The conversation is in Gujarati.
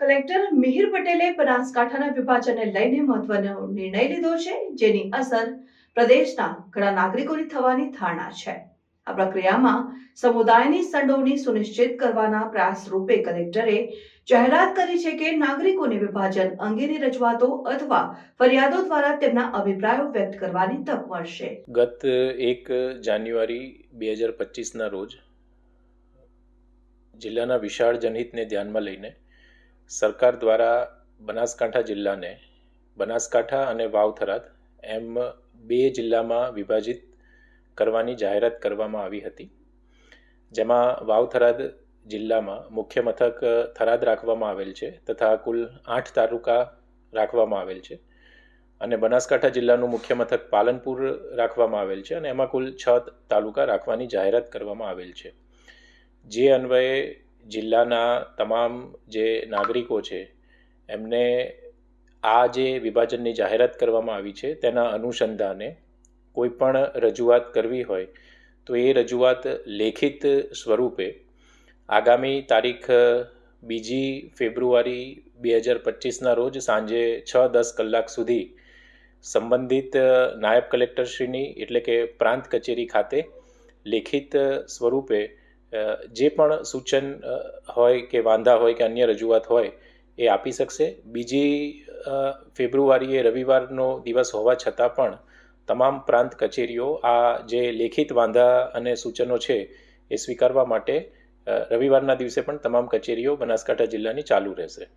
કલેક્ટર મિહિર પટેલે બનાસકાંઠાના વિભાજનને લઈને મહત્વનો નિર્ણય લીધો છે, જેની અસર પ્રદેશના ઘણા નાગરિકોની થવાની ધારણા છે. આ પ્રક્રિયામાં સમુદાયની સંડોવણી સુનિશ્ચિત કરવાના પ્રયાસ રૂપે કલેક્ટરે જાહેરાત કરી છે કે નાગરિકોને વિભાજન અંગેની રજૂઆતો અથવા ફરિયાદો દ્વારા તેમના અભિપ્રાયો વ્યક્ત કરવાની તક મળશે. ગત 1 જાન્યુઆરી 2025ના રોજ જિલ્લાના વિશાળ જનહિતને ધ્યાનમાં લઈને સરકાર દ્વારા બનાસકાંઠા જિલ્લાને બનાસકાંઠા અને વાવ-થરાદ એમ 2 જિલ્લામાં વિભાજિત કરવાની જાહેરાત કરવામાં આવી હતી, જેમાં વાવ-થરાદ જિલ્લામાં મુખ્ય મથક થરાદ રાખવામાં આવેલ છે તથા કુલ 8 તાલુકા રાખવામાં આવેલ છે અને બનાસકાંઠા જિલ્લાનું મુખ્ય મથક પાલનપુર રાખવામાં આવેલ છે અને એમાં કુલ 6 તાલુકા રાખવાની જાહેરાત કરવામાં આવેલ છે. જે અન્વયે જિલ્લાના તમામ જે નાગરિકો છે એમને આ જે વિભાજનની જાહેરાત કરવામાં આવી છે તેના અનુસંધાને કોઈ પણ રજૂઆત કરવી હોય તો એ રજૂઆત લેખિત સ્વરૂપે આગામી તારીખ 2 ફેબ્રુઆરી 2025ના રોજ સાંજે 6:10 કલાક સુધી સંબંધિત નાયબ કલેક્ટરશ્રીની એટલે કે પ્રાંત કચેરી ખાતે લેખિત સ્વરૂપે જે પણ સૂચન હોય કે વાંધા હોય કે અન્ય રજૂઆત હોય એ આપી શકશે. 2 ફેબ્રુઆરીએ રવિવારનો દિવસ હોવા છતાં પણ તમામ પ્રાંત કચેરીઓ આ જે લેખિત વાંધા અને સૂચનો છે એ સ્વીકારવા માટે રવિવારના દિવસે પણ તમામ કચેરીઓ બનાસકાંઠા જિલ્લાની ચાલુ રહેશે.